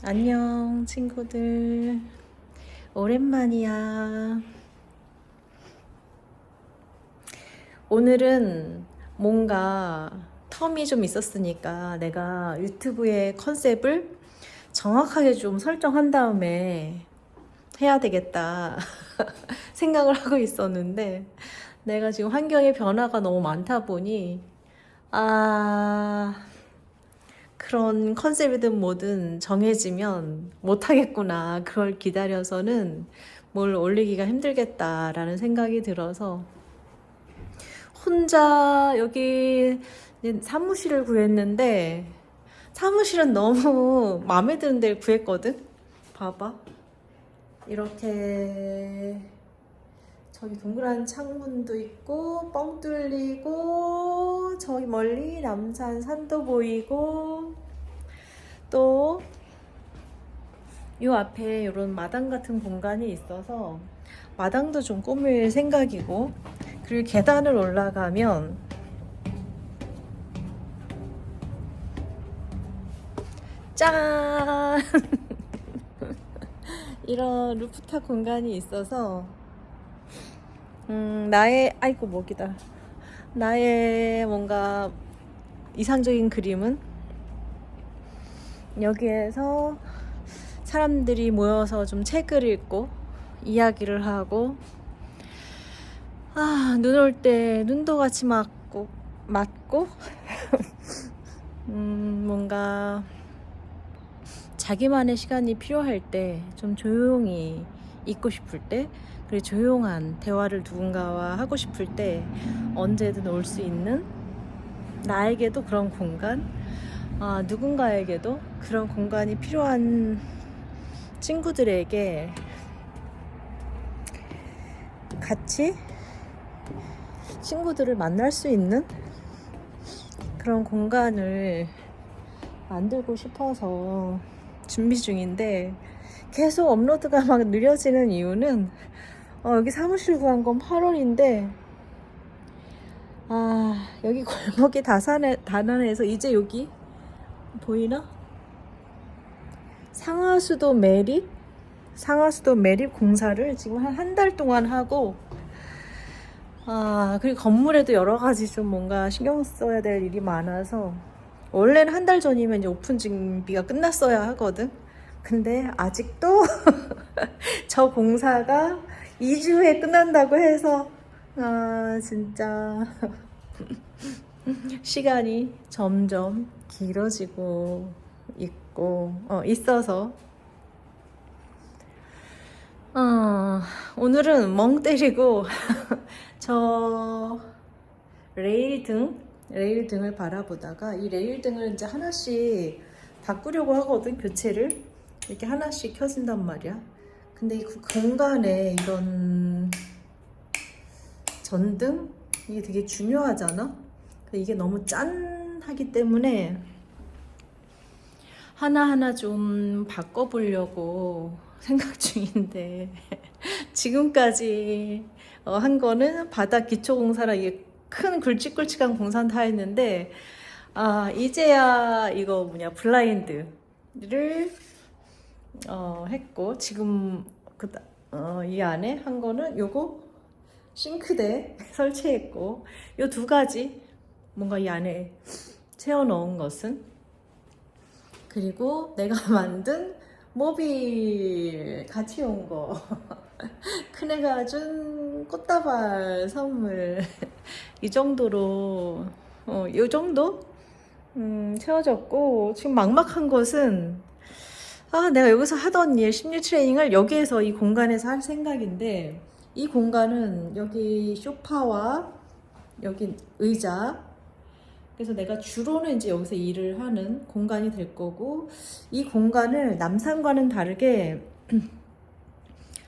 안녕 친구들, 오랜만이야. 오늘은 뭔가 텀이 좀 있었으니까 내가 유튜브의 컨셉을 정확하게 좀 설정한 다음에 해야 되겠다 생각을 하고 있었는데, 내가 지금 환경의 변화가 너무 많다 보니 그런 컨셉이든 뭐든 정해지면 못하겠구나, 그걸 기다려서는 뭘 올리기가 힘들겠다라는 생각이 들어서 혼자 여기 사무실을 구했는데, 사무실은 너무 마음에 드는 데를 구했거든. 봐봐, 이렇게 저기 동그란 창문도 있고 뻥 뚫리고, 저기 멀리 남산 산도 보이고, 또 요 앞에 이런 마당 같은 공간이 있어서 마당도 좀 꾸밀 생각이고, 그리고 계단을 올라가면 짠! 이런 루프탑 공간이 있어서 나의 아이고 목이다. 나의 뭔가 이상적인 그림은 여기에서 사람들이 모여서 좀 책을 읽고 이야기를 하고, 눈 올 때 눈도 같이 맞고 뭔가 자기만의 시간이 필요할 때, 좀 조용히 있고 싶을 때, 그리고 조용한 대화를 누군가와 하고 싶을 때 언제든 올 수 있는, 나에게도 그런 공간, 누군가에게도 그런 공간이 필요한 친구들에게 같이 친구들을 만날 수 있는 그런 공간을 만들고 싶어서 준비 중인데, 계속 업로드가 막 느려지는 이유는 여기 사무실 구한 건 8월인데 여기 골목이 다난해서 이제 여기 보이나? 상하수도 매립 공사를 지금 한 달 동안 하고, 그리고 건물에도 여러 가지 좀 뭔가 신경 써야 될 일이 많아서, 원래는 한 달 전이면 이제 오픈 준비가 끝났어야 하거든. 근데 아직도 저 공사가 2주 후에 끝난다고 해서 진짜 시간이 점점 길어지고 있어서 오늘은 멍 때리고 저 레일 등을 바라보다가, 이 레일 등을 이제 하나씩 바꾸려고 하거든. 교체를 이렇게 하나씩 켜진단 말이야. 근데 이 공간에 이런 전등, 이게 되게 중요하잖아. 이게 너무 짠하기 때문에 하나하나 좀 바꿔보려고 생각 중인데 지금까지 한 거는 바닥 기초공사라, 이게 큰 굵직굵직한 공사는 다 했는데, 이제야 이거 블라인드를 했고, 지금 이 안에 한 거는 요거 싱크대 설치했고, 요 두 가지 뭔가 이 안에 채워 넣은 것은, 그리고 내가 만든 모빌 같이 온 거 큰애가 준 꽃다발 선물 이 정도로 이 정도 채워졌고, 지금 막막한 것은 내가 여기서 하던 일, 심리 트레이닝을 여기에서, 이 공간에서 할 생각인데, 이 공간은 여기 소파와 여기 의자, 그래서 내가 주로는 이제 여기서 일을 하는 공간이 될 거고, 이 공간을 남산과는 다르게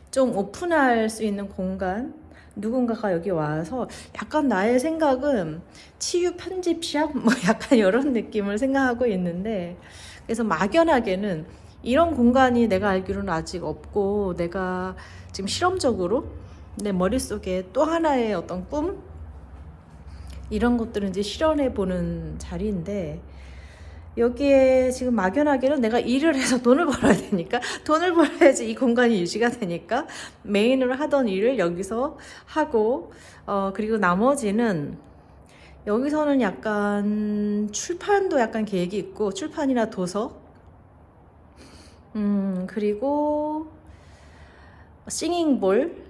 좀 오픈할 수 있는 공간, 누군가가 여기 와서, 약간 나의 생각은 치유 편집샵 약간 이런 느낌을 생각하고 있는데, 그래서 막연하게는 이런 공간이 내가 알기로는 아직 없고, 내가 지금 실험적으로 내 머릿속에 또 하나의 어떤 꿈, 이런 것들은 이제 실현해 보는 자리인데, 여기에 지금 막연하게는 내가 일을 해서 돈을 벌어야 되니까, 돈을 벌어야지 이 공간이 유지가 되니까 메인으로 하던 일을 여기서 하고, 그리고 나머지는 여기서는 약간 출판도 약간 계획이 있고, 출판이나 도서, 그리고 싱잉볼,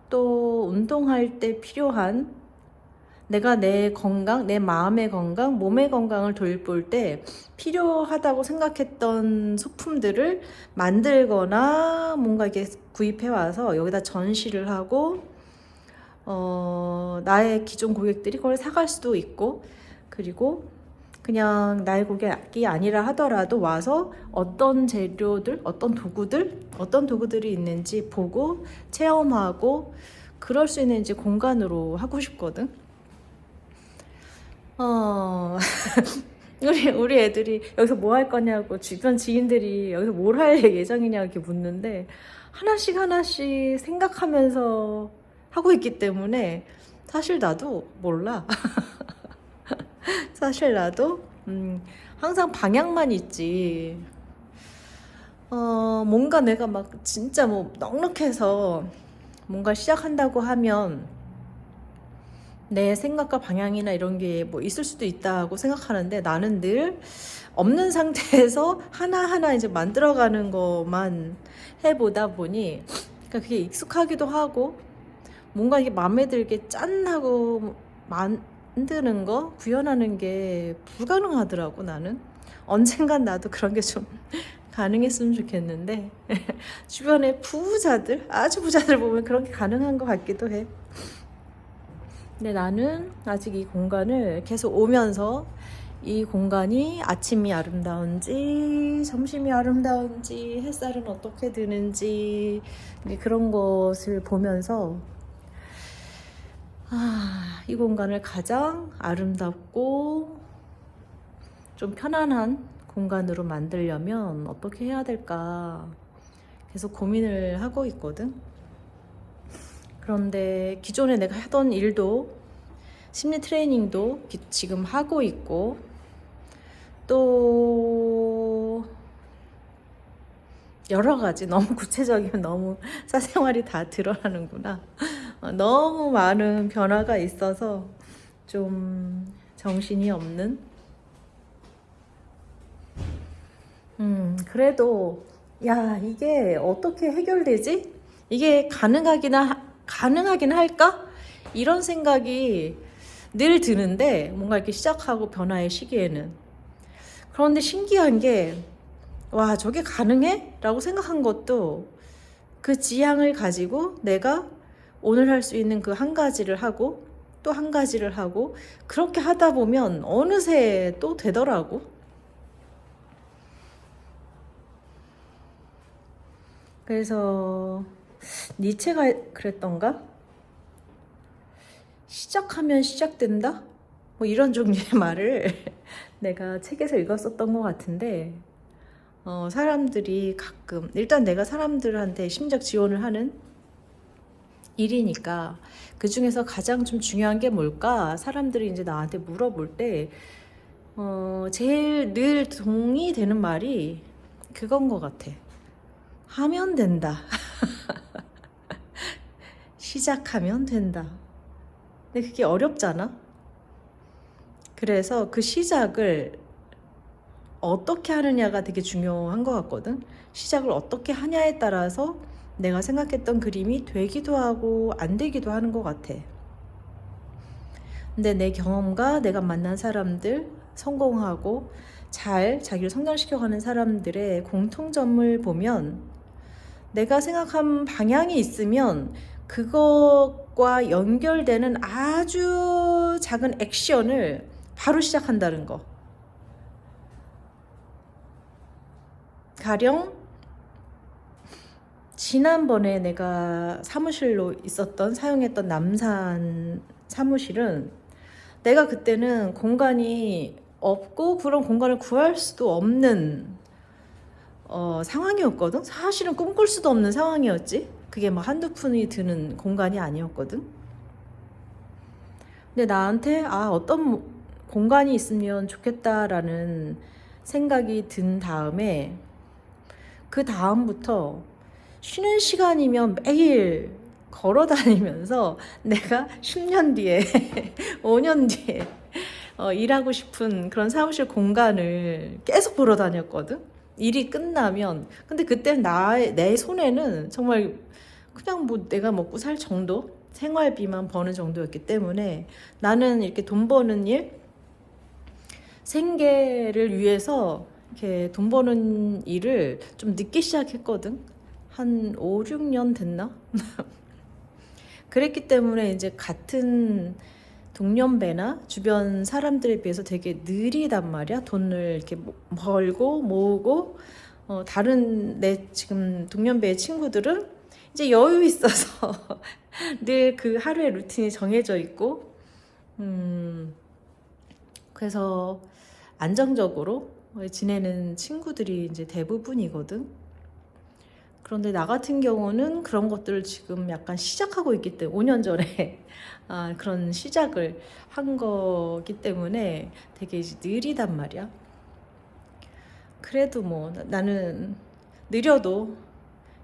또 운동할 때 필요한, 내가 내 건강, 내 마음의 건강, 몸의 건강을 돌볼 때 필요하다고 생각했던 소품들을 만들거나 뭔가 이렇게 구입해 와서 여기다 전시를 하고, 나의 기존 고객들이 그걸 사갈 수도 있고, 그리고 그냥 나의 고객이 아니라 하더라도 와서 어떤 재료들, 어떤 도구들이 있는지 보고 체험하고 그럴 수 있는 이제 공간으로 하고 싶거든. 우리 애들이 여기서 뭐 할 거냐고, 주변 지인들이 여기서 뭘 할 예정이냐고 이렇게 묻는데, 하나씩 생각하면서 하고 있기 때문에 사실 나도 몰라. 사실 나도 항상 방향만 있지. 뭔가 내가 막 진짜 뭐 넉넉해서 뭔가 시작한다고 하면 내 생각과 방향이나 이런 게 뭐 있을 수도 있다고 생각하는데, 나는 늘 없는 상태에서 하나하나 이제 만들어가는 것만 해보다 보니, 그러니까 그게 익숙하기도 하고, 뭔가 이게 마음에 들게 짠하고 만드는 거, 구현하는 게 불가능하더라고. 나는 언젠간 나도 그런 게 좀 가능했으면 좋겠는데 주변에 부자들, 아주 부자들 보면 그런 게 가능한 것 같기도 해. 근데 나는 아직 이 공간을 계속 오면서 이 공간이 아침이 아름다운지, 점심이 아름다운지, 햇살은 어떻게 드는지, 그런 것을 보면서 이 공간을 가장 아름답고 좀 편안한 공간으로 만들려면 어떻게 해야 될까 계속 고민을 하고 있거든. 그런데 기존에 내가 하던 일도, 심리 트레이닝도 지금 하고 있고, 또 여러 가지, 너무 구체적이면 너무 사생활이 다 드러나는구나. 너무 많은 변화가 있어서 좀 정신이 없는. 그래도 야, 이게 어떻게 해결되지? 이게 가능하긴 할까? 이런 생각이 늘 드는데, 뭔가 이렇게 시작하고 변화의 시기에는. 그런데 신기한 게, 와, 저게 가능해? 라고 생각한 것도 그 지향을 가지고 내가 오늘 할 수 있는 그 한 가지를 하고 또 한 가지를 하고, 그렇게 하다 보면 어느새 또 되더라고. 그래서 니체가 그랬던가? 시작하면 시작된다? 뭐 이런 종류의 말을 내가 책에서 읽었었던 것 같은데, 사람들이 가끔, 일단 내가 사람들한테 심리적 지원을 하는 일이니까 그 중에서 가장 좀 중요한 게 뭘까? 사람들이 이제 나한테 물어볼 때 제일 늘 동의되는 말이 그건 것 같아. 하면 된다. 시작하면 된다. 근데 그게 어렵잖아. 그래서 그 시작을 어떻게 하느냐가 되게 중요한 것 같거든. 시작을 어떻게 하냐에 따라서 내가 생각했던 그림이 되기도 하고 안 되기도 하는 것 같아. 근데 내 경험과 내가 만난 사람들, 성공하고 잘 자기를 성장시켜가는 사람들의 공통점을 보면, 내가 생각한 방향이 있으면 그것과 연결되는 아주 작은 액션을 바로 시작한다는 거. 가령 지난번에 내가 사무실로 사용했던 남산 사무실은, 내가 그때는 공간이 없고 그런 공간을 구할 수도 없는 상황이었거든. 사실은 꿈꿀 수도 없는 상황이었지. 그게 막 한두 푼이 드는 공간이 아니었거든. 근데 나한테 어떤 공간이 있으면 좋겠다라는 생각이 든 다음에 그 다음부터 쉬는 시간이면 매일 걸어 다니면서 내가 10년 뒤에 5년 뒤에 일하고 싶은 그런 사무실 공간을 계속 보러 다녔거든. 일이 끝나면. 근데 그때는 내 손에는 정말 그냥 뭐 내가 먹고 살 정도? 생활비만 버는 정도였기 때문에 나는 이렇게 돈 버는 일, 생계를 위해서 이렇게 돈 버는 일을 좀 늦게 시작했거든. 한 5, 6년 됐나? 그랬기 때문에 이제 같은 동년배나 주변 사람들에 비해서 되게 느리단 말이야. 돈을 이렇게 벌고 모으고 다른 내 지금 동년배의 친구들은 이제 여유 있어서 늘 그 하루의 루틴이 정해져 있고 그래서 안정적으로 지내는 친구들이 이제 대부분이거든. 그런데 나 같은 경우는 그런 것들을 지금 약간 시작하고 있기 때문에 5년 전에 그런 시작을 한 거기 때문에 되게 이제 느리단 말이야. 그래도 뭐 나는 느려도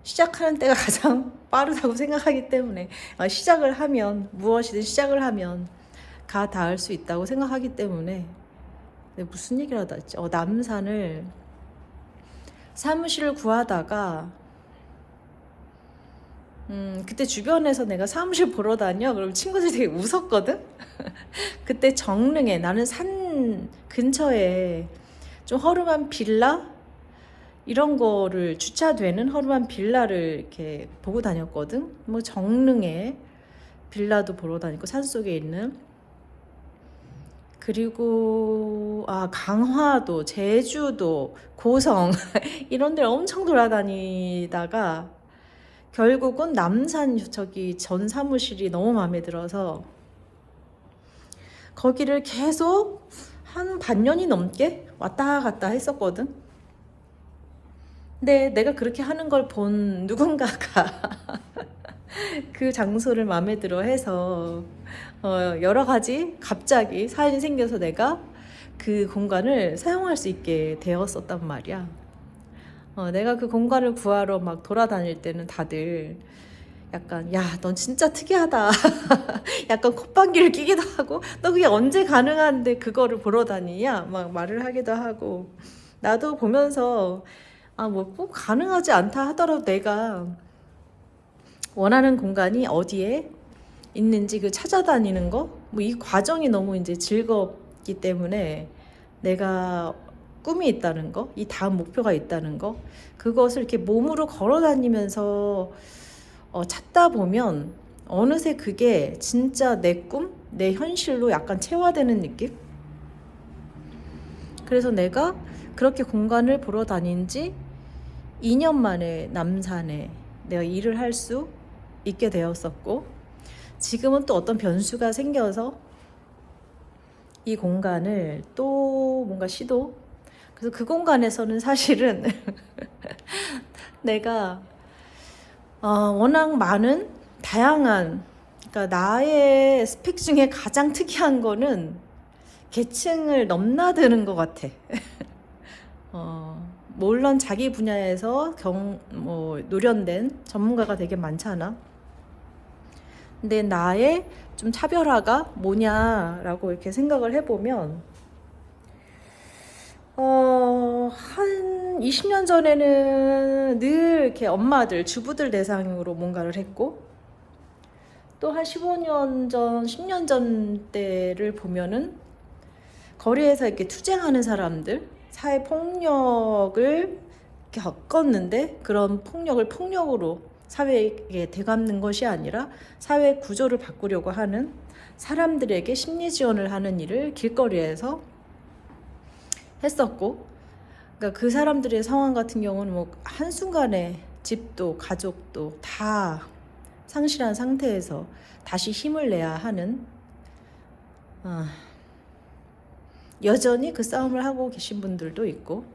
시작하는 때가 가장 빠르다고 생각하기 때문에 시작을 하면 무엇이든 시작을 하면 가 닿을 수 있다고 생각하기 때문에 무슨 얘기를 하다 했지? 남산을 사무실을 구하다가 그때 주변에서 내가 사무실 보러 다녀? 그럼 친구들이 되게 웃었거든? 그때 정릉에 나는 산 근처에 좀 허름한 빌라? 이런 거를 주차되는 허름한 빌라를 이렇게 보고 다녔거든? 뭐 정릉에 빌라도 보러 다니고 산속에 있는 그리고 강화도, 제주도, 고성 이런 데를 엄청 돌아다니다가 결국은 남산 저기 전 사무실이 너무 마음에 들어서 거기를 계속 한 반년이 넘게 왔다 갔다 했었거든. 근데 내가 그렇게 하는 걸 본 누군가가 그 장소를 마음에 들어 해서 여러 가지 갑자기 사연이 생겨서 내가 그 공간을 사용할 수 있게 되었었단 말이야. 내가 그 공간을 구하러 막 돌아다닐 때는 다들 약간 야, 넌 진짜 특이하다. 약간 콧방귀를 끼기도 하고 너 그게 언제 가능한데 그거를 보러 다니냐? 막 말을 하기도 하고 나도 보면서 뭐 꼭 가능하지 않다 하더라도 내가 원하는 공간이 어디에 있는지 그 찾아다니는 거, 뭐 이 과정이 너무 이제 즐겁기 때문에 내가 꿈이 있다는 거, 이 다음 목표가 있다는 거, 그것을 이렇게 몸으로 걸어 다니면서 찾다 보면 어느새 그게 진짜 내 꿈, 내 현실로 약간 체화되는 느낌? 그래서 내가 그렇게 공간을 보러 다닌 지 2년 만에 남산에 내가 일을 할 수 있게 되었었고, 지금은 또 어떤 변수가 생겨서 이 공간을 또 뭔가 그래서 그 공간에서는 사실은 내가 워낙 많은 다양한, 그러니까 나의 스펙 중에 가장 특이한 거는 계층을 넘나드는 것 같아. 물론 자기 분야에서 노련된 전문가가 되게 많잖아. 근데 나의 좀 차별화가 뭐냐라고 이렇게 생각을 해보면 한 20년 전에는 늘 이렇게 엄마들, 주부들 대상으로 뭔가를 했고, 또 한 15년 전, 10년 전 때를 보면은 거리에서 이렇게 투쟁하는 사람들, 사회 폭력을 겪었는데 그런 폭력을 폭력으로 사회에 되갚는 것이 아니라 사회 구조를 바꾸려고 하는 사람들에게 심리 지원을 하는 일을 길거리에서 했었고, 그러니까 그 사람들의 상황 같은 경우는 뭐 한순간에 집도 가족도 다 상실한 상태에서 다시 힘을 내야 하는, 여전히 그 싸움을 하고 계신 분들도 있고,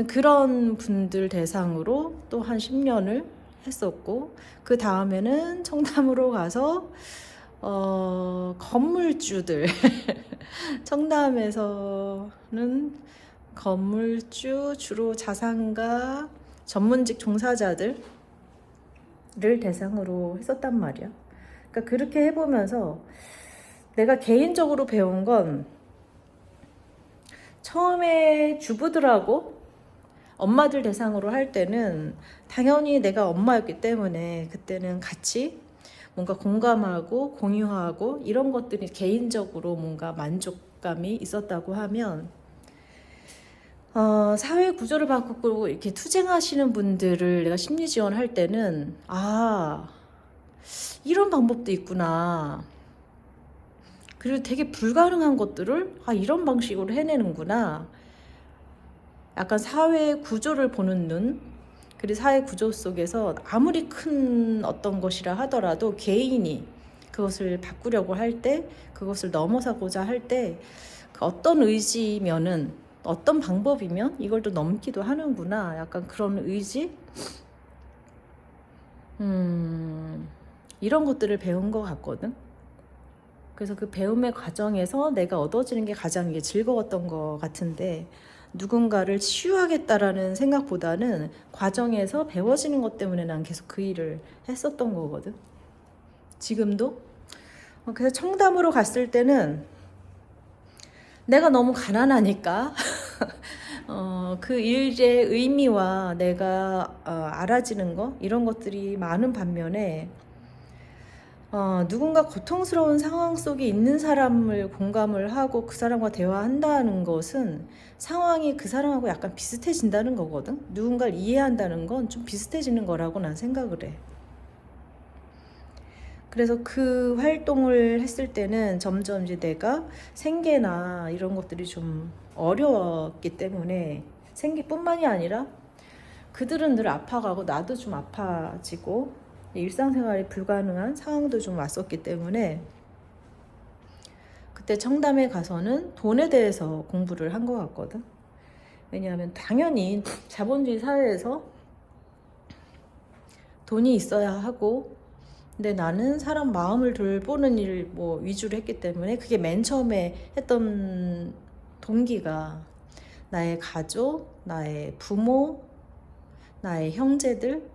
그런 분들 대상으로 또 한 10년을 했었고, 그 다음에는 청담으로 가서 건물주들 청담에서는 건물주, 주로 자산가, 전문직 종사자들을 대상으로 했었단 말이야. 그러니까 그렇게 해보면서 내가 개인적으로 배운 건 처음에 주부들하고 엄마들 대상으로 할 때는 당연히 내가 엄마였기 때문에 그때는 같이 뭔가 공감하고 공유하고 이런 것들이 개인적으로 뭔가 만족감이 있었다고 하면 사회 구조를 바꾸고 이렇게 투쟁하시는 분들을 내가 심리 지원할 때는 이런 방법도 있구나. 그리고 되게 불가능한 것들을 이런 방식으로 해내는구나. 약간 사회 구조를 보는 눈, 그리고 사회 구조 속에서 아무리 큰 어떤 것이라 하더라도 개인이 그것을 바꾸려고 할 때, 그것을 넘어서고자 할 때 어떤 의지면은 어떤 방법이면 이걸 또 넘기도 하는구나. 약간 그런 의지? 이런 것들을 배운 것 같거든. 그래서 그 배움의 과정에서 내가 얻어지는 게 가장 이게 즐거웠던 것 같은데, 누군가를 치유하겠다라는 생각보다는 과정에서 배워지는 것 때문에 난 계속 그 일을 했었던 거거든. 지금도. 그래서 청담으로 갔을 때는 내가 너무 가난하니까 그 일의 의미와 내가 알아지는 거 이런 것들이 많은 반면에 누군가 고통스러운 상황 속에 있는 사람을 공감을 하고 그 사람과 대화한다는 것은 상황이 그 사람하고 약간 비슷해진다는 거거든. 누군가를 이해한다는 건 좀 비슷해지는 거라고 난 생각을 해. 그래서 그 활동을 했을 때는 점점 이제 내가 생계나 이런 것들이 좀 어려웠기 때문에, 생계뿐만이 아니라 그들은 늘 아파가고 나도 좀 아파지고 일상생활이 불가능한 상황도 좀 왔었기 때문에 그때 청담에 가서는 돈에 대해서 공부를 한 것 같거든. 왜냐하면 당연히 자본주의 사회에서 돈이 있어야 하고, 근데 나는 사람 마음을 돌보는 일 위주로 했기 때문에 그게 맨 처음에 했던 동기가 나의 가족, 나의 부모, 나의 형제들,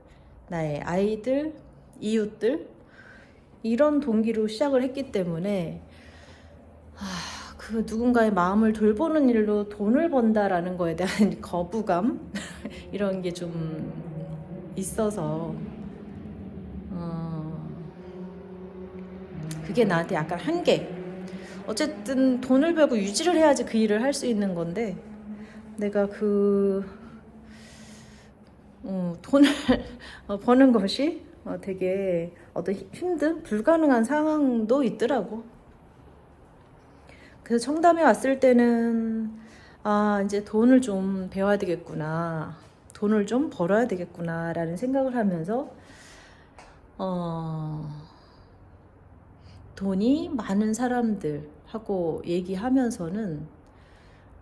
나의 아이들, 이웃들, 이런 동기로 시작을 했기 때문에 그 누군가의 마음을 돌보는 일로 돈을 번다라는 거에 대한 거부감 이런 게 좀 있어서 그게 나한테 약간 한계. 어쨌든 돈을 벌고 유지를 해야지 그 일을 할 수 있는 건데, 내가 돈을 버는 것이 되게 어떤 힘든 불가능한 상황도 있더라고. 그래서 청담에 왔을 때는 이제 돈을 좀 배워야 되겠구나, 돈을 좀 벌어야 되겠구나 라는 생각을 하면서 돈이 많은 사람들하고 얘기하면서는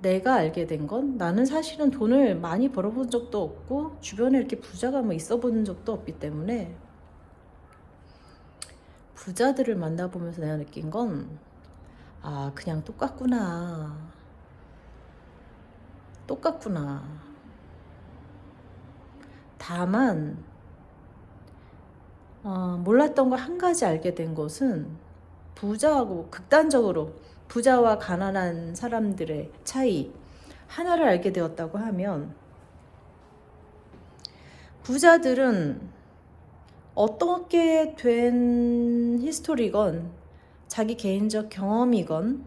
내가 알게 된 건, 나는 사실은 돈을 많이 벌어본 적도 없고 주변에 이렇게 부자가 있어 본 적도 없기 때문에 부자들을 만나보면서 내가 느낀 건 그냥 똑같구나. 다만 몰랐던 거 한 가지 알게 된 것은, 부자하고 극단적으로 부자와 가난한 사람들의 차이 하나를 알게 되었다고 하면, 부자들은 어떻게 된 히스토리건 자기 개인적 경험이건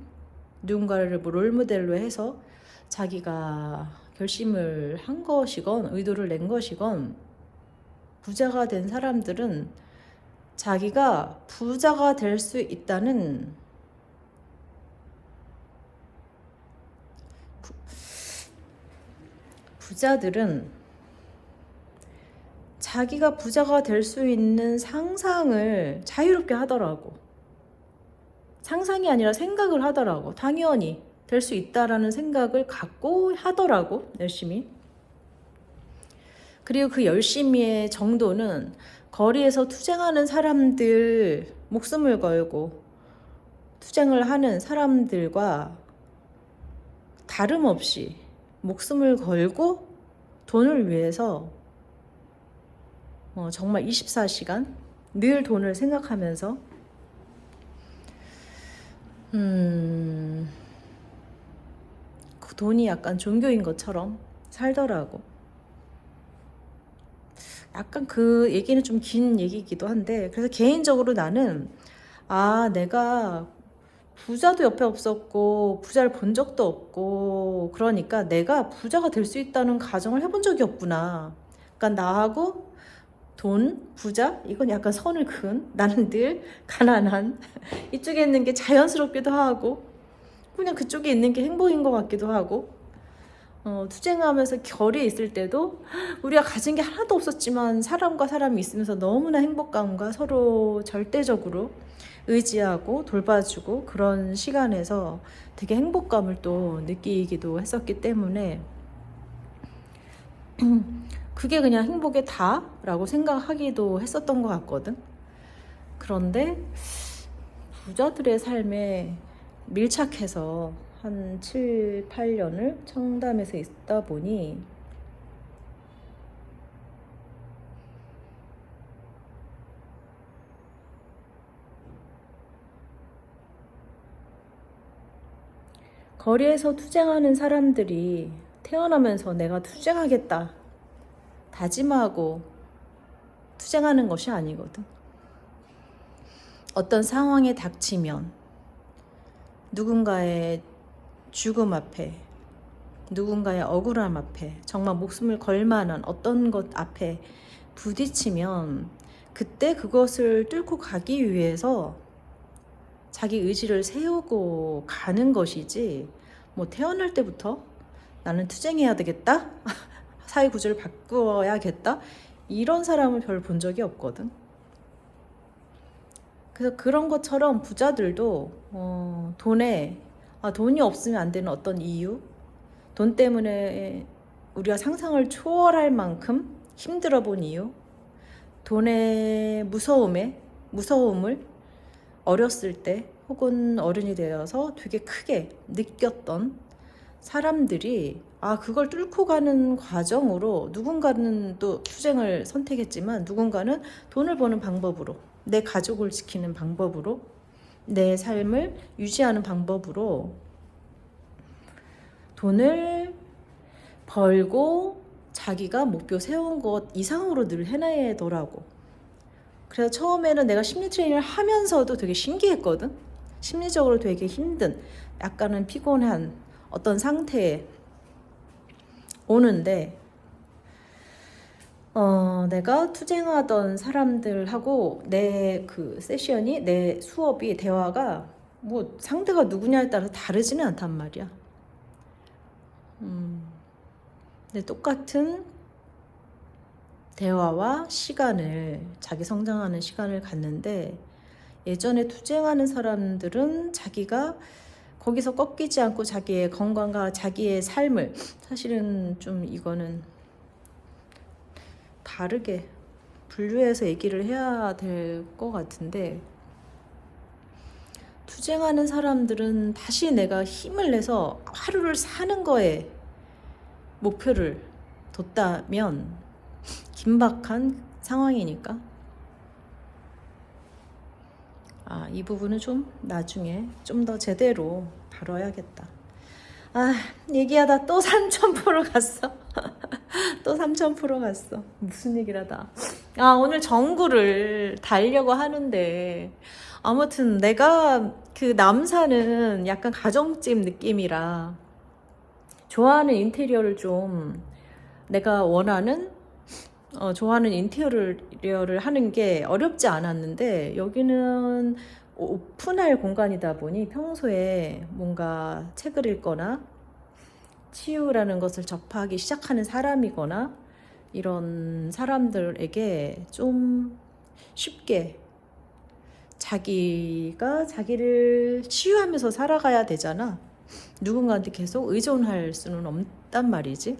누군가를 롤모델로 해서 자기가 결심을 한 것이건 의도를 낸 것이건, 부자가 된 사람들은 자기가 부자가 될 수 있다는 부자들은 자기가 부자가 될 수 있는 상상을 자유롭게 하더라고. 상상이 아니라 생각을 하더라고. 당연히 될 수 있다라는 생각을 갖고 하더라고, 열심히. 그리고 그 열심히의 정도는 거리에서 투쟁하는 사람들, 목숨을 걸고 투쟁을 하는 사람들과 다름없이 목숨을 걸고 돈을 위해서 정말 24시간 늘 돈을 생각하면서 그 돈이 약간 종교인 것처럼 살더라고. 약간 그 얘기는 좀 긴 얘기이기도 한데, 그래서 개인적으로 나는 내가 부자도 옆에 없었고 부자를 본 적도 없고 그러니까 내가 부자가 될 수 있다는 가정을 해본 적이 없구나. 그러니까 나하고 돈, 부자 이건 약간 선을 그은, 나는 늘 가난한 이쪽에 있는 게 자연스럽기도 하고 그냥 그쪽에 있는 게 행복인 것 같기도 하고, 투쟁하면서 결이 있을 때도 우리가 가진 게 하나도 없었지만 사람과 사람이 있으면서 너무나 행복감과 서로 절대적으로 의지하고 돌봐주고 그런 시간에서 되게 행복감을 또 느끼기도 했었기 때문에 그게 그냥 행복의 다라고 생각하기도 했었던 것 같거든. 그런데 부자들의 삶에 밀착해서 한 7, 8년을 청담에서 있다 보니 거리에서 투쟁하는 사람들이 태어나면서 내가 투쟁하겠다 다짐하고 투쟁하는 것이 아니거든. 어떤 상황에 닥치면 누군가의 죽음 앞에, 누군가의 억울함 앞에, 정말 목숨을 걸 만한 어떤 것 앞에 부딪히면 그때 그것을 뚫고 가기 위해서 자기 의지를 세우고 가는 것이지, 뭐 태어날 때부터 나는 투쟁해야 되겠다, 사회 구조를 바꾸어야겠다 이런 사람을 별 본 적이 없거든. 그래서 그런 것처럼 부자들도 돈이 없으면 안 되는 어떤 이유, 돈 때문에 우리가 상상을 초월할 만큼 힘들어 본 이유, 돈의 무서움을 어렸을 때 혹은 어른이 되어서 되게 크게 느꼈던 사람들이 그걸 뚫고 가는 과정으로 누군가는 또 투쟁을 선택했지만 누군가는 돈을 버는 방법으로, 내 가족을 지키는 방법으로, 내 삶을 유지하는 방법으로 돈을 벌고 자기가 목표 세운 것 이상으로 늘 해내더라고. 그래서 처음에는 내가 심리 트레이닝을 하면서도 되게 신기했거든. 심리적으로 되게 힘든, 약간은 피곤한 어떤 상태에 오는데 내가 투쟁하던 사람들하고 내 그 세션이, 내 수업이, 대화가 뭐 상대가 누구냐에 따라서 다르지는 않단 말이야. 근데 똑같은 대화와 시간을, 자기 성장하는 시간을 갖는데, 예전에 투쟁하는 사람들은 자기가 거기서 꺾이지 않고 자기의 건강과 자기의 삶을, 사실은 좀 이거는 다르게 분류해서 얘기를 해야 될 것 같은데, 투쟁하는 사람들은 다시 내가 힘을 내서 하루를 사는 거에 목표를 뒀다면 긴박한 상황이니까 이 부분은 좀 나중에 좀 더 제대로 다뤄야겠다. 얘기하다 또 3000% 갔어. 또 3000% 갔어. 무슨 얘기를 하다. 오늘 정구를 달려고 하는데, 아무튼 내가 그 남산은 약간 가정집 느낌이라 좋아하는 인테리어를 좀, 내가 원하는 좋아하는 인테리어를 하는 게 어렵지 않았는데, 여기는 오픈할 공간이다 보니 평소에 뭔가 책을 읽거나 치유라는 것을 접하기 시작하는 사람이거나 이런 사람들에게 좀 쉽게 자기가 자기를 치유하면서 살아가야 되잖아. 누군가한테 계속 의존할 수는 없단 말이지.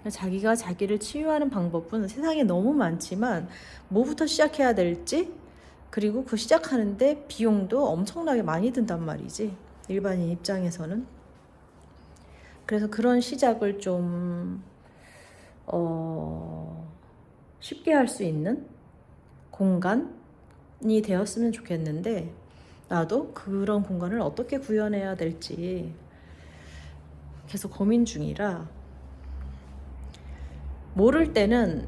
자기가 자기를 치유하는 방법은 세상에 너무 많지만 뭐부터 시작해야 될지, 그리고 그 시작하는데 비용도 엄청나게 많이 든단 말이지, 일반인 입장에서는. 그래서 그런 시작을 좀 쉽게 할 수 있는 공간이 되었으면 좋겠는데, 나도 그런 공간을 어떻게 구현해야 될지 계속 고민 중이라, 모를 때는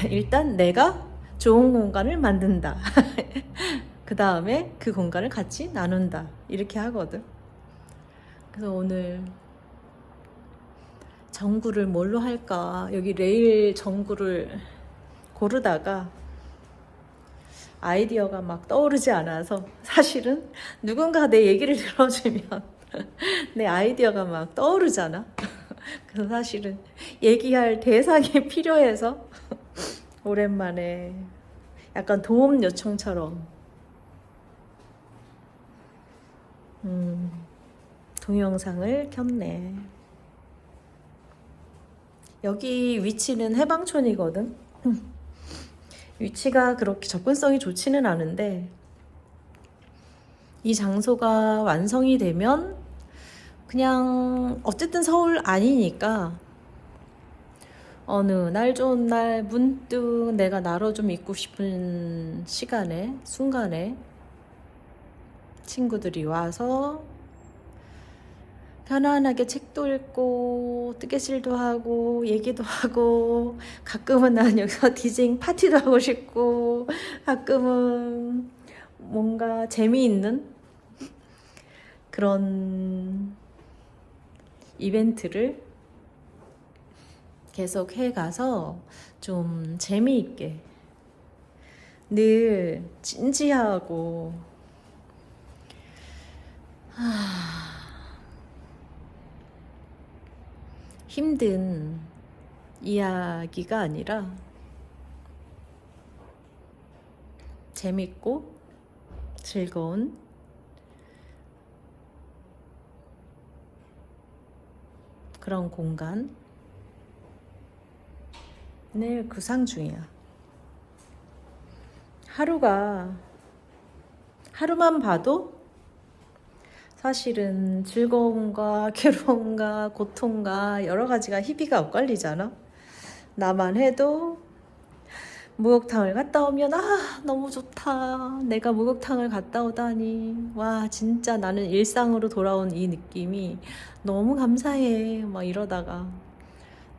일단 내가 좋은 공간을 만든다. 그 다음에 그 공간을 같이 나눈다. 이렇게 하거든. 그래서 오늘 전구를 뭘로 할까? 여기 레일 전구를 고르다가 아이디어가 막 떠오르지 않아서, 사실은 누군가 내 얘기를 들어주면 내 아이디어가 막 떠오르잖아. 그래서 사실은 얘기할 대상이 필요해서 오랜만에 약간 도움 요청처럼 동영상을 켰네. 여기 위치는 해방촌이거든. 위치가 그렇게 접근성이 좋지는 않은데, 이 장소가 완성이 되면 그냥 어쨌든 서울 아니니까 어느 날 좋은 날 문득 내가 나로 좀 있고 싶은 시간에, 순간에 친구들이 와서 편안하게 책도 읽고 뜨개질도 하고 얘기도 하고, 가끔은 난 여기서 디제잉 파티도 하고 싶고, 가끔은 뭔가 재미있는 그런 이벤트를 계속 해가서 좀 재미있게, 늘 진지하고 힘든 이야기가 아니라 재밌고 즐거운 그런 공간을 구상 중이야. 하루만 봐도 사실은 즐거움과 괴로움과 고통과 여러 가지가 희비가 엇갈리잖아. 나만 해도 목욕탕을 갔다 오면 너무 좋다. 내가 목욕탕을 갔다 오다니. 와, 진짜 나는 일상으로 돌아온 이 느낌이 너무 감사해. 막 이러다가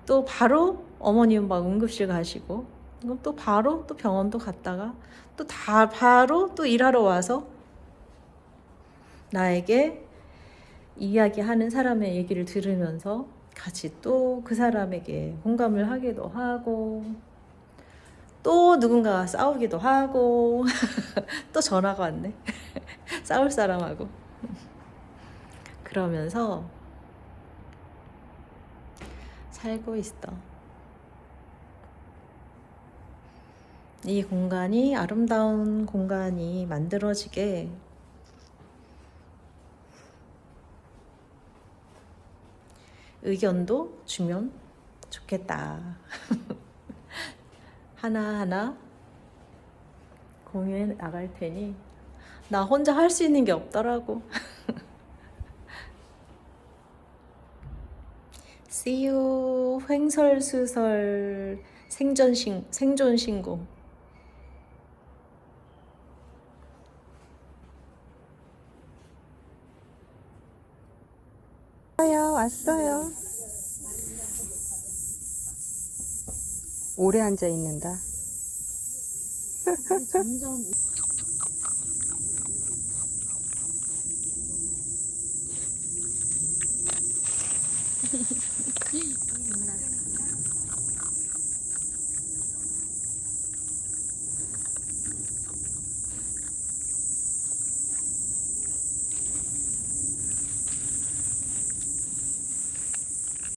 또 바로 어머님 막 응급실 가시고, 그럼 또 바로 또 병원도 갔다가 또 바로 또 일하러 와서 나에게 이야기하는 사람의 얘기를 들으면서 같이 또 그 사람에게 공감을 하기도 하고, 또 누군가가 싸우기도 하고 또 전화가 왔네. 싸울 사람하고. 그러면서 살고 있어. 이 공간이, 아름다운 공간이 만들어지게 의견도 주면 좋겠다. 하나하나 공유해 나갈 테니, 나 혼자 할 수 있는 게 없더라고. See you. 횡설수설 생존 신고. 왔어요. 오래 앉아 있는다. 점점